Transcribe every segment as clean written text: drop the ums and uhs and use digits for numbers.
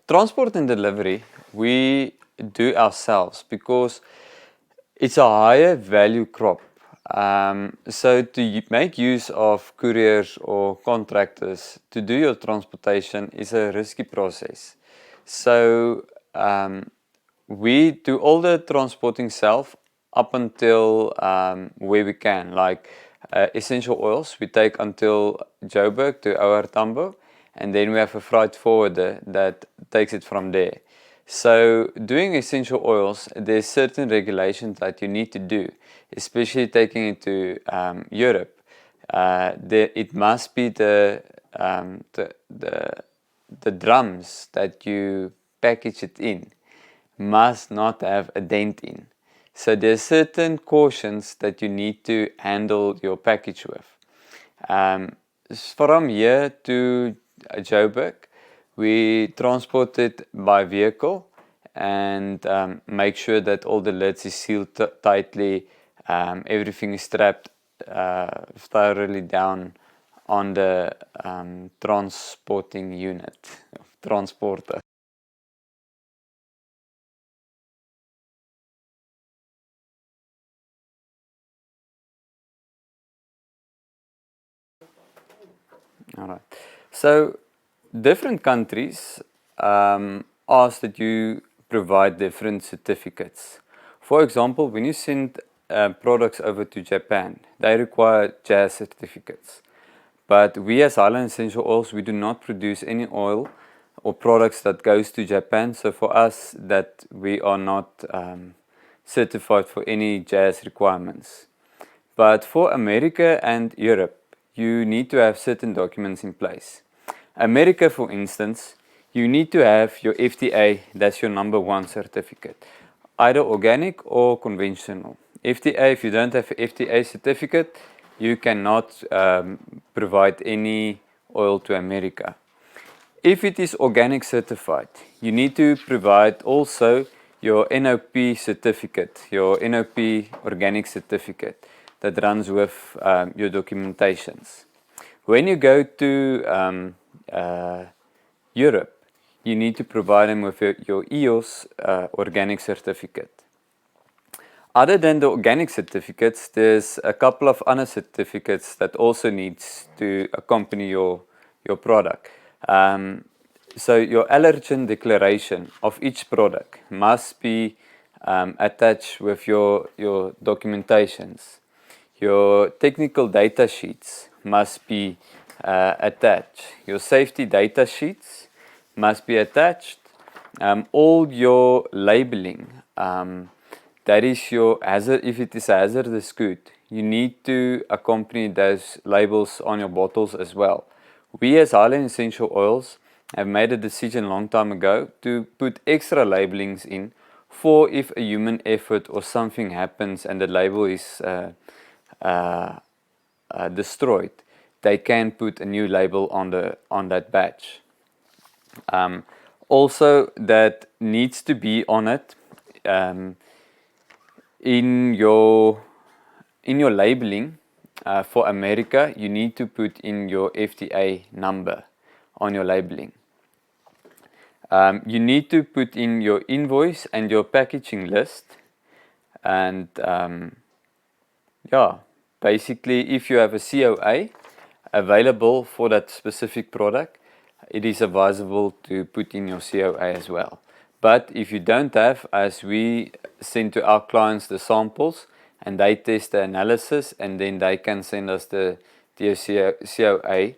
transport and delivery, we do ourselves because it's a higher value crop. So to make use of couriers or contractors to do your transportation is a risky process. So we do all the transporting self up until where we can, like essential oils we take until Joburg to our Tambo, and then we have a freight forwarder that takes it from there. So doing essential oils, there's certain regulations that you need to do, especially taking it to Europe. It must be the drums that you package it in must not have a dent in. So there's certain cautions that you need to handle your package with. From here to Joburg, we transport it by vehicle and make sure that all the lids is sealed tightly, everything is strapped thoroughly down on the transporting unit, transporter. All right. So different countries ask that you provide different certificates. For example, when you send products over to Japan, they require JAS certificates. But we as Highland Essential Oils, we do not produce any oil or products that goes to Japan. So for us, that we are not certified for any JAS requirements. But for America and Europe, you need to have certain documents in place. America, for instance, you need to have your FDA, that's your #1 certificate, either organic or conventional. FDA, if you don't have an FDA certificate, you cannot provide any oil to America. If it is organic certified, you need to provide also your NOP certificate, your NOP organic certificate that runs with your documentations. When you go to Europe, you need to provide them with your EOS organic certificate. Other than the organic certificates, there's a couple of other certificates that also needs to accompany your product. So your allergen declaration of each product must be attached with your documentations. Your technical data sheets must be attached. Your safety data sheets must be attached. All your labeling, that is your hazard. If it is a hazardous good, you need to accompany those labels on your bottles as well. We as Highland Essential Oils have made a decision a long time ago to put extra labelings in for if a human effort or something happens and the label is destroyed, they can put a new label on that batch. Also, that needs to be on it in your labeling. For America, you need to put in your FDA number on your labeling. You need to put in your invoice and your packaging list, and yeah, basically if you have a COA available for that specific product, it is advisable to put in your COA as well. But if you don't have, as we send to our clients the samples and they test the analysis, and then they can send us the COA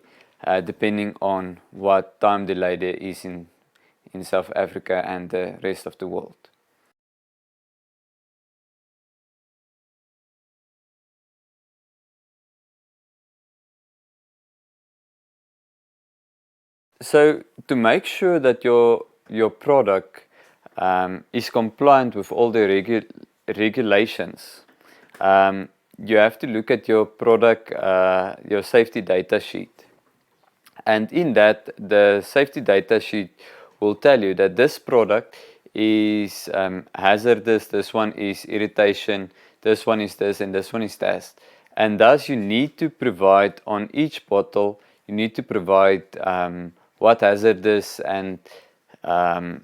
depending on what time delay there is in South Africa and the rest of the world. So to make sure that your product is compliant with all the regulations, you have to look at your product, your safety data sheet. And in that, the safety data sheet will tell you that this product is hazardous, this one is irritation, this one is this, and this one is that. And thus you need to provide on each bottle, you need to provide what hazardous and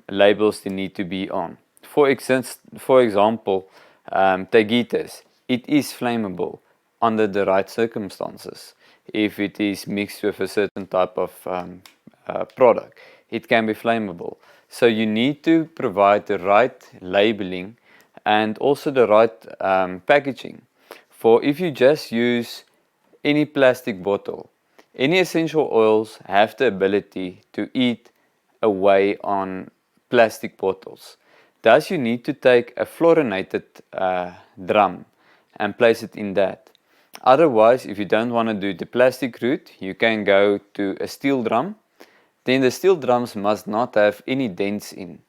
labels they need to be on. For example, tagitas, it is flammable under the right circumstances. If it is mixed with a certain type of product, it can be flammable. So you need to provide the right labeling and also the right packaging. For if you just use any plastic bottle, any essential oils have the ability to eat away on plastic bottles. Thus, you need to take a fluorinated drum and place it in that. Otherwise, if you don't want to do the plastic route, you can go to a steel drum. Then the steel drums must not have any dents in,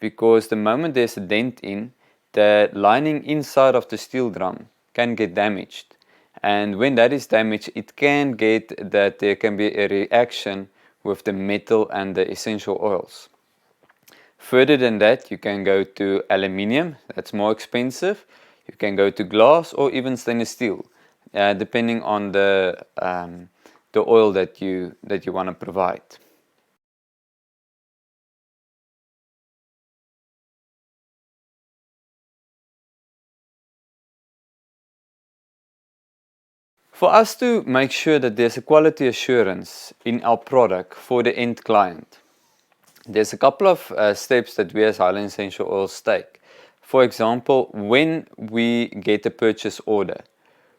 because the moment there's a dent in, the lining inside of the steel drum can get damaged. And when that is damaged, it can get that there can be a reaction with the metal and the essential oils. Further than that, you can go to aluminium, that's more expensive. You can go to glass or even stainless steel, depending on the oil that you want to provide. For us to make sure that there's a quality assurance in our product for the end client, there's a couple of steps that we as Highland Essential Oils take. For example, when we get a purchase order,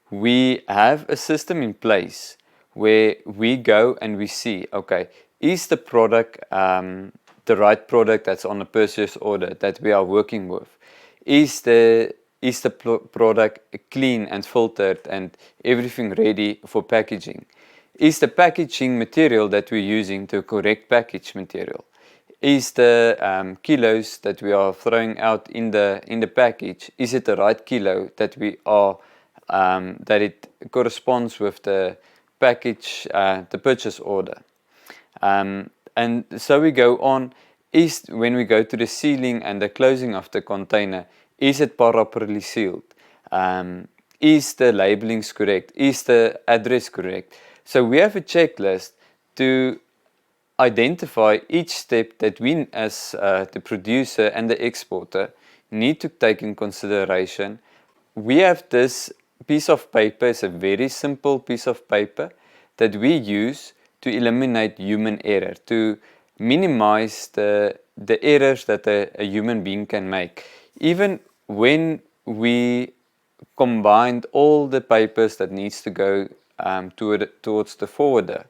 we have a system in place where we go and we see, okay, is the product the right product that's on the purchase order that we are working with? Is the product clean and filtered and everything ready for packaging? Is the packaging material that we're using the correct package material? Is the kilos that we are throwing out in the package, is it the right kilo that we are that it corresponds with the package, the purchase order? And so we go on. Is when we go to the sealing and the closing of the container, is it properly sealed? Is the labelings correct? Is the address correct? So we have a checklist to identify each step that we as the producer and the exporter need to take in consideration. We have this piece of paper, it's a very simple piece of paper that we use to eliminate human error, to minimize the errors that a human being can make. Even when we combined all the papers that needs to go towards the forwarder,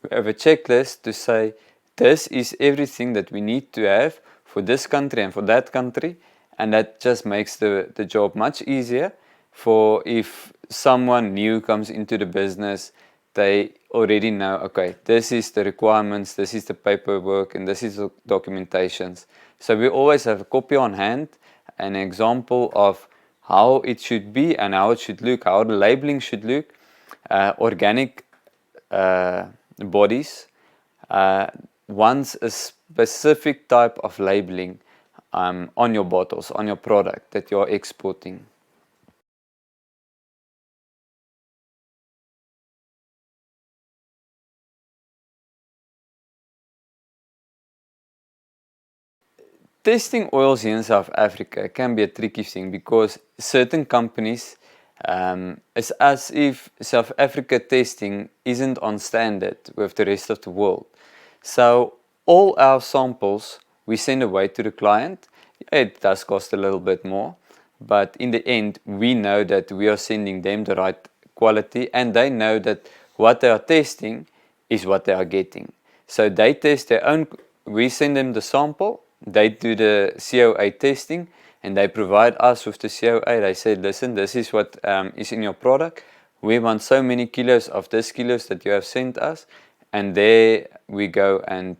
we have a checklist to say this is everything that we need to have for this country and for that country, and that just makes the job much easier. For if someone new comes into the business, they already know, okay, this is the requirements, this is the paperwork, and this is the documentations. So we always have a copy on hand, an example of how it should be and how it should look, how the labeling should look. Organic bodies wants a specific type of labeling on your bottles, on your product that you're exporting. Testing oils here in South Africa can be a tricky thing because certain companies, it's as if South Africa testing isn't on standard with the rest of the world. So all our samples we send away to the client. It does cost a little bit more, but in the end we know that we are sending them the right quality, and they know that what they are testing is what they are getting. So they test their own, we send them the sample, they do the COA testing, and they provide us with the COA. They say, listen, this is what is in your product. We want so many kilos of this kilos that you have sent us. And there we go and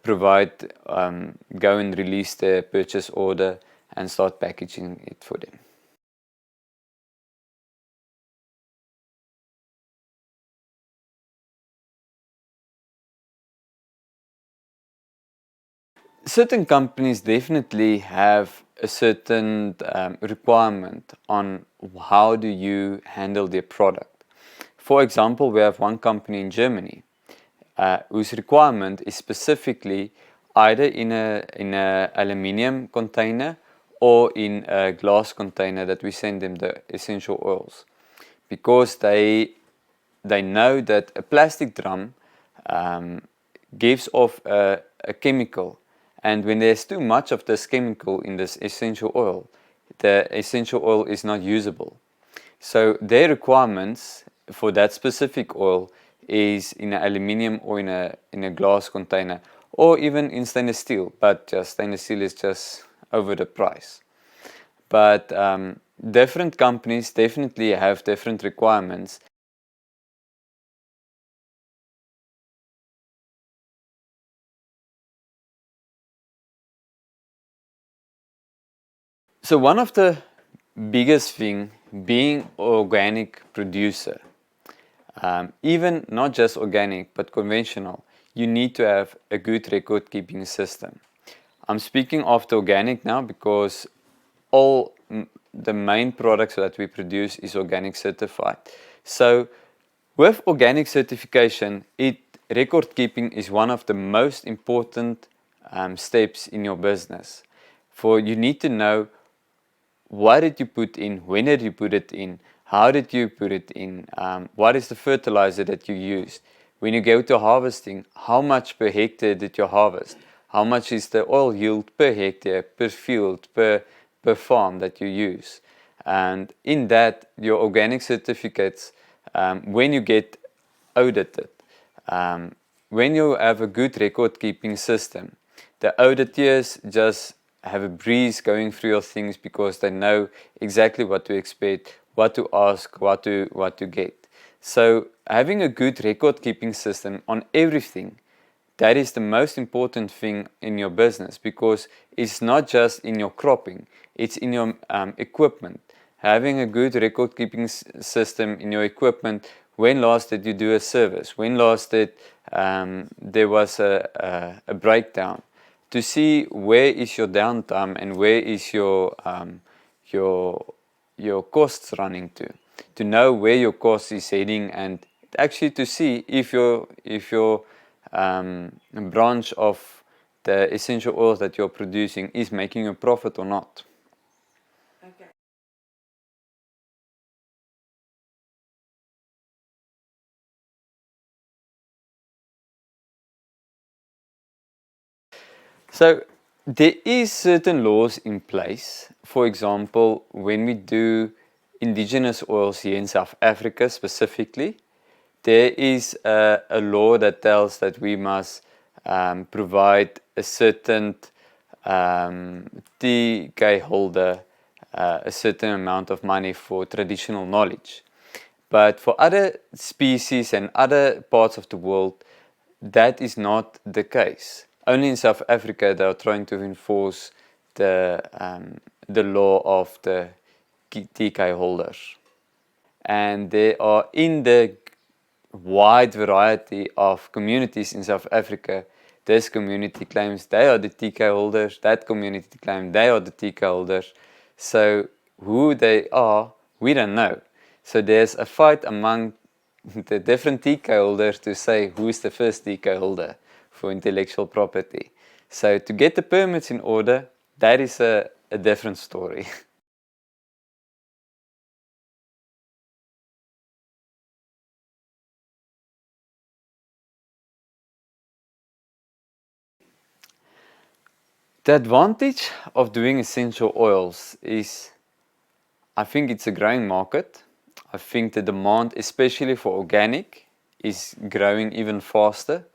provide, go and release the purchase order and start packaging it for them. Certain companies definitely have a certain requirement on how do you handle their product. For example, we have one company in Germany whose requirement is specifically either in a aluminium container or in a glass container that we send them the essential oils, because they know that a plastic drum gives off a chemical, and when there's too much of this chemical in this essential oil, the essential oil is not usable. So their requirements for that specific oil is in an aluminium or in a glass container, or even in stainless steel, but just stainless steel is just over the price. But different companies definitely have different requirements. So one of the biggest thing being organic producer, even not just organic but conventional, you need to have a good record keeping system. I'm speaking of the organic now because all the main products that we produce is organic certified. So with organic certification, record keeping is one of the most important steps in your business. For you need to know what did you put in, when did you put it in, how did you put it in, what is the fertilizer that you used. When you go to harvesting, how much per hectare did you harvest? How much is the oil yield per hectare, per field, per farm that you use? And in that, your organic certificates, when you get audited, when you have a good record keeping system, the auditors just have a breeze going through your things because they know exactly what to expect, what to ask, what to get. So having a good record keeping system on everything, that is the most important thing in your business, because it's not just in your cropping, it's in your equipment. Having a good record keeping system in your equipment. When last did you do a service? When last did there was a breakdown? To see where is your downtime and where is your costs running to know where your cost is heading, and actually to see if your branch of the essential oils that you're producing is making a profit or not. Okay. So there is certain laws in place. For example, when we do indigenous oils here in South Africa specifically, there is a law that tells that we must provide a certain TK holder a certain amount of money for traditional knowledge. But for other species and other parts of the world, that is not the case. Only in South Africa they are trying to enforce the law of the TK holders. And there are, in the wide variety of communities in South Africa, this community claims they are the TK holders, that community claims they are the TK holders. So who they are, we don't know. So there's a fight among the different TK holders to say who's the first TK holder for intellectual property. So to get the permits in order, that is a different story. The advantage of doing essential oils is, I think it's a growing market. I think the demand, especially for organic, is growing even faster.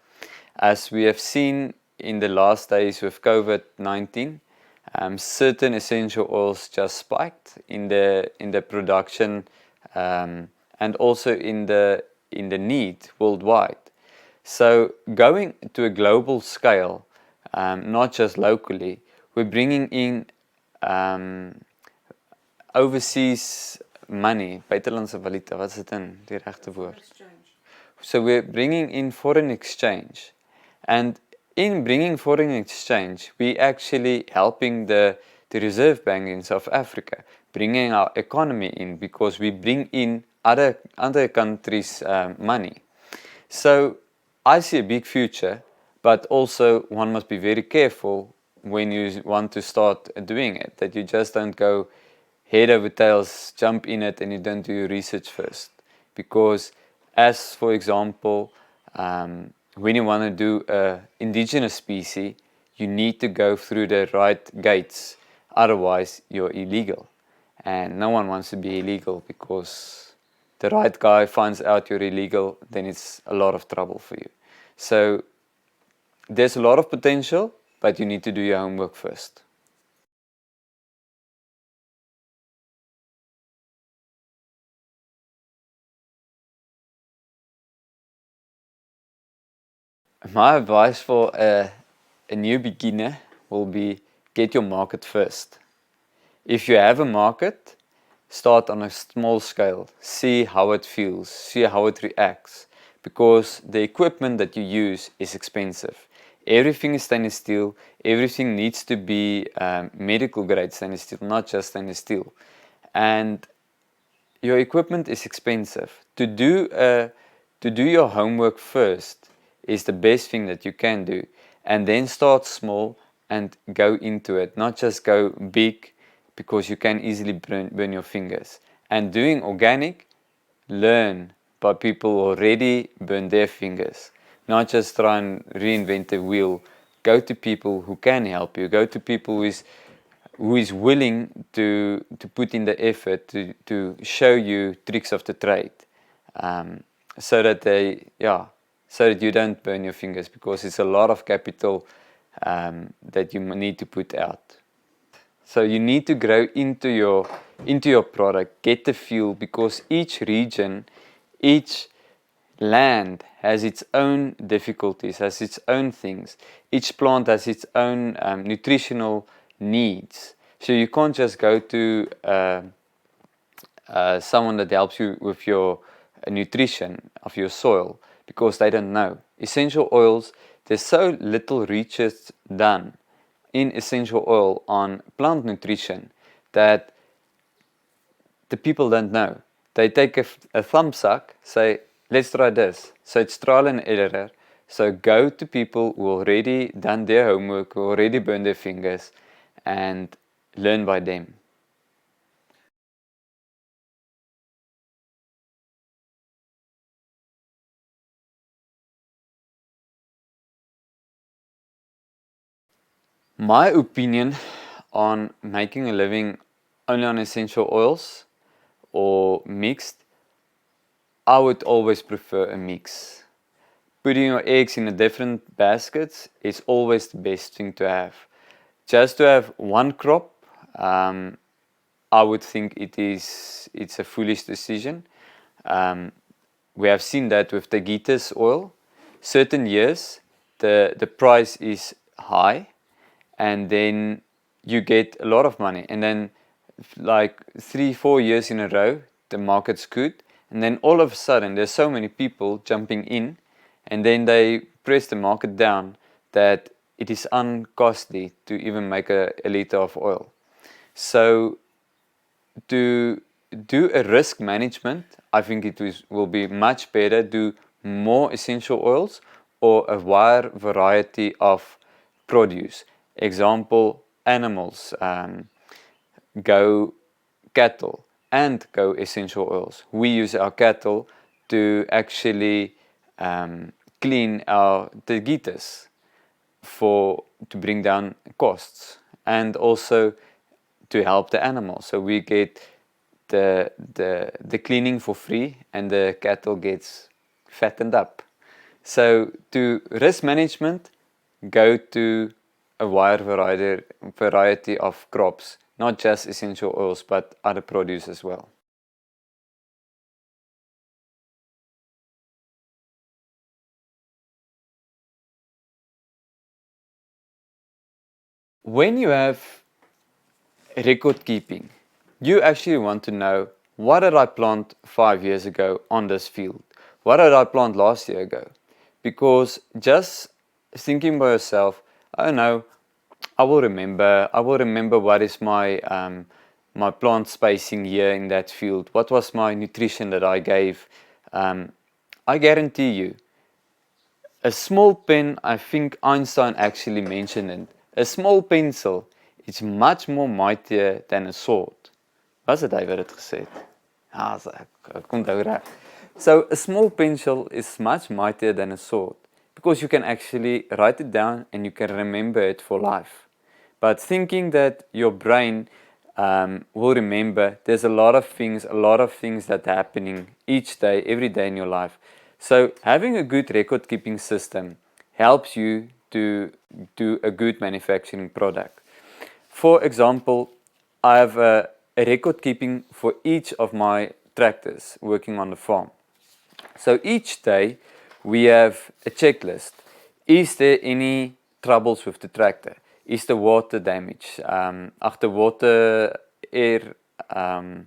As we have seen in the last days with COVID-19, certain essential oils just spiked in the production and also in the need worldwide. So going to a global scale, not just locally, we're bringing in overseas money, buitelandse valuta, wat is dit in die regte woord? Exchange. So we're bringing in foreign exchange, and in bringing foreign exchange, we actually helping the Reserve Bank in South Africa, bringing our economy in, because we bring in other countries' money. So I see a big future, but also one must be very careful when you want to start doing it, that you just don't go head over tails, jump in it, and you don't do your research first. Because as for example, when you want to do a indigenous species, you need to go through the right gates, otherwise you're illegal. And no one wants to be illegal, because the right guy finds out you're illegal, then it's a lot of trouble for you. So there's a lot of potential, but you need to do your homework first. My advice for a new beginner will be, get your market first. If you have a market, start on a small scale, see how it feels, see how it reacts, because the equipment that you use is expensive. Everything is stainless steel, everything needs to be medical grade stainless steel, not just stainless steel. And your equipment is expensive. To do your homework first is the best thing that you can do, and then start small and go into it, not just go big, because you can easily burn your fingers. And doing organic, learn by people who already burn their fingers, not just try and reinvent the wheel. Go to people who can help you, go to people who is willing to put in the effort to show you tricks of the trade, so that so that you don't burn your fingers, because it's a lot of capital that you need to put out. So you need to grow into your product, get the feel, because each region, each land has its own difficulties, has its own things. Each plant has its own nutritional needs. So you can't just go to someone that helps you with your nutrition of your soil, because they don't know. Essential oils, there's so little research done in essential oil on plant nutrition that the people don't know. They take a thumbsuck, say, let's try this. So it's trial and error. So go to people who already done their homework, who already burned their fingers, and learn by them. My opinion on making a living only on essential oils or mixed, I would always prefer a mix. Putting your eggs in a different baskets is always the best thing to have. Just to have one crop, I would think it's a foolish decision. We have seen that with the Gitas oil. Certain years the price is high, and then you get a lot of money, and then like 3-4 years in a row the market's good, and then all of a sudden there's so many people jumping in, and then they press the market down that it is uncostly to even make a liter of oil. So to do a risk management, I think will be much better do more essential oils or a wide variety of produce. Example, animals, go cattle, and go essential oils. We use our cattle to actually clean our tegitas to bring down costs, and also to help the animals. So we get the cleaning for free, and the cattle gets fattened up. So to risk management, go to a wide variety of crops, not just essential oils, but other produce as well. When you have record keeping, you actually want to know, what did I plant 5 years ago on this field? What did I plant last year ago? Because just thinking by yourself, oh no, I will remember what is my my plant spacing here in that field. What was my nutrition that I gave? I guarantee you, A small pen, I think Einstein actually mentioned it. A small pencil is much more mightier than a sword. Was dit hy wat dit gesê het? Ja, ek onthou reg. So a small pencil is much mightier than a sword because you can actually write it down and you can remember it for life. But thinking that your brain will remember, there's a lot of things that are happening each day, every day in your life. So having a good record keeping system helps you to do a good manufacturing product. For example, I have a record keeping for each of my tractors working on the farm. So each day we have a checklist. Is there any troubles with the tractor? Is the water damage? The water air, the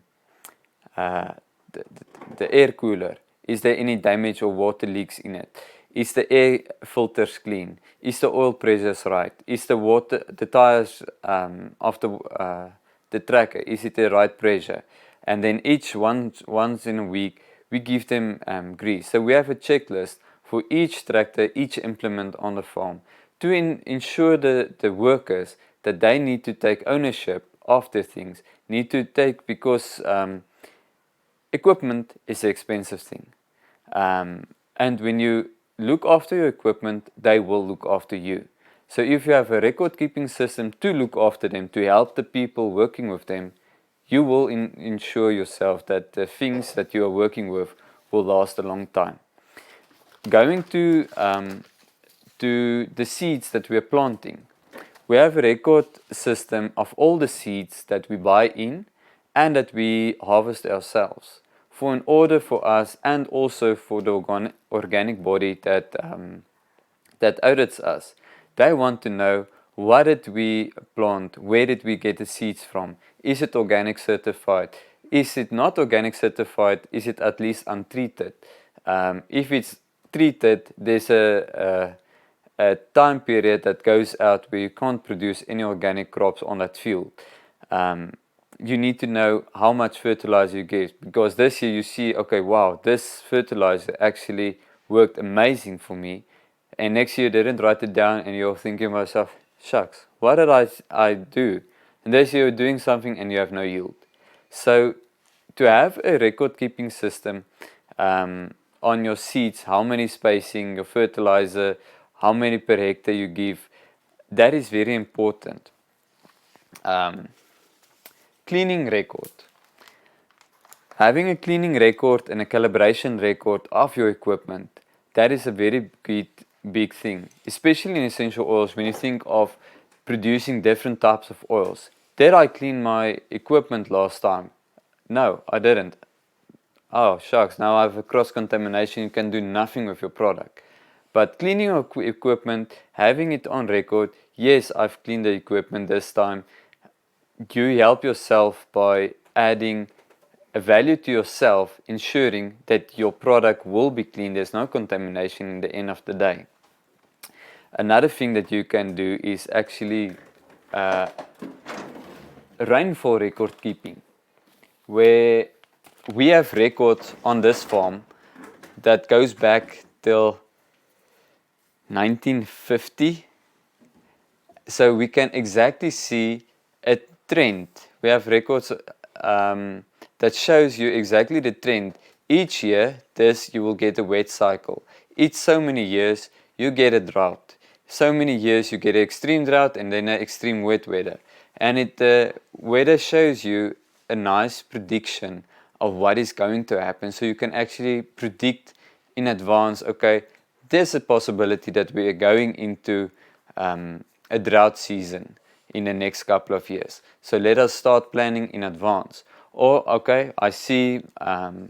air cooler, is there any damage or water leaks in it? Is the air filters clean? Is the oil pressures right? Is the tires of the tracker, is it the right pressure? And then once in a week, we give them grease. So we have a checklist for each tractor, each implement on the farm to ensure the workers that they need to take ownership of the things, because equipment is an expensive thing. And when you look after your equipment, they will look after you. So if you have a record keeping system to look after them, to help the people working with them, you will ensure yourself that the things that you are working with will last a long time. Going to the seeds that we are planting, we have a record system of all the seeds that we buy in and that we harvest ourselves, in order for us and also for the organic body that audits us. They want to know, what did we plant? Where did we get the seeds from? Is it organic certified? Is it not organic certified? Is it at least untreated? If it's treated, there's a time period that goes out where you can't produce any organic crops on that field. You need to know how much fertilizer you give, because this year you see, okay, wow, this fertilizer actually worked amazing for me, and next year you didn't write it down and you're thinking to yourself, shucks, what did I do? And this year you're doing something and you have no yield. So to have a record keeping system on your seeds, how many spacing, your fertilizer, how many per hectare you give, that is very important. Cleaning record. Having a cleaning record and a calibration record of your equipment, that is a very big thing, especially in essential oils. When you think of producing different types of oils, did I clean my equipment last time? No, I didn't. Oh shucks, now I have a cross-contamination, you can do nothing with your product. But cleaning your equipment, having it on record, yes, I've cleaned the equipment this time. You help yourself by adding a value to yourself, ensuring that your product will be clean, there's no contamination in the end of the day. Another thing that you can do is actually rainfall record keeping, where we have records on this farm that goes back till 1950. So we can exactly see a trend. We have records that shows you exactly the trend. Each year, you will get a wet cycle. Each so many years, you get a drought. So many years, you get an extreme drought and then an extreme wet weather. And the weather shows you a nice prediction of what is going to happen. So you can actually predict in advance, okay, there's a possibility that we are going into a drought season in the next couple of years. So let us start planning in advance. Or, okay, I see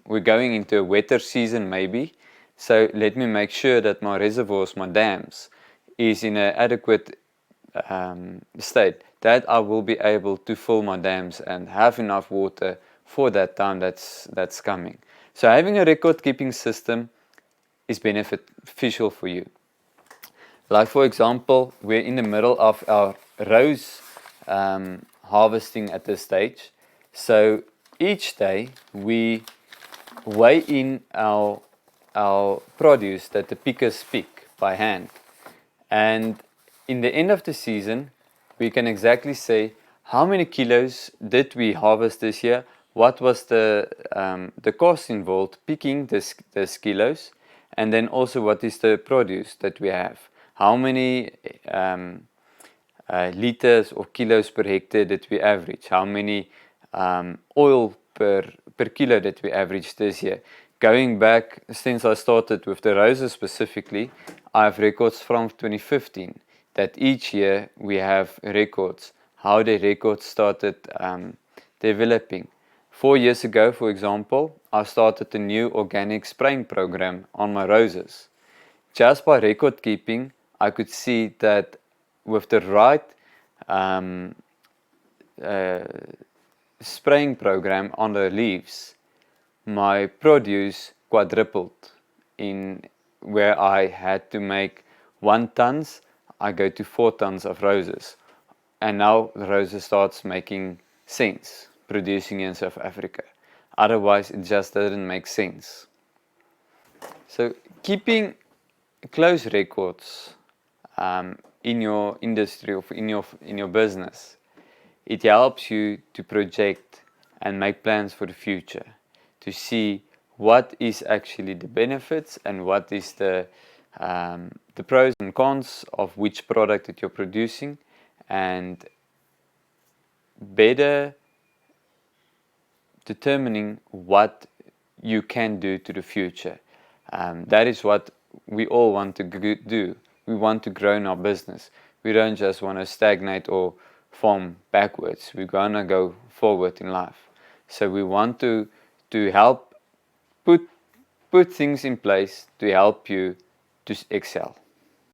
we're going into a wetter season maybe, so let me make sure that my reservoirs, my dams, is in an adequate state, that I will be able to fill my dams and have enough water for that time that's coming. So having a record keeping system is beneficial for you. Like for example, we're in the middle of our rose harvesting at this stage. So each day we weigh in our produce that the pickers pick. by hand. And in the end of the season, we can exactly say how many kilos did we harvest this year, what was the cost involved picking this kilos, and then also what is the produce that we have. How many liters or kilos per hectare did we average? How many oil per kilo did we average this year? Going back, since I started with the roses specifically, I have records from 2015 that each year we have records, how the records started developing. 4 years ago, for example, I started a new organic spraying program on my roses. Just by record keeping, I could see that with the right spraying program on the leaves, my produce quadrupled. In where I had to make 1 tons, I go to 4 tons of roses. And now the roses starts making sense, producing in South Africa. Otherwise, it just doesn't make sense. So keeping close records in your industry or in your business, it helps you to project and make plans for the future, to see what is actually the benefits and what is the pros and cons of which product that you're producing, and better determining what you can do to the future. That is what we all want to do. We want to grow in our business. We don't just want to stagnate or farm backwards. We're gonna go forward in life. So we want to help put things in place to help you to excel.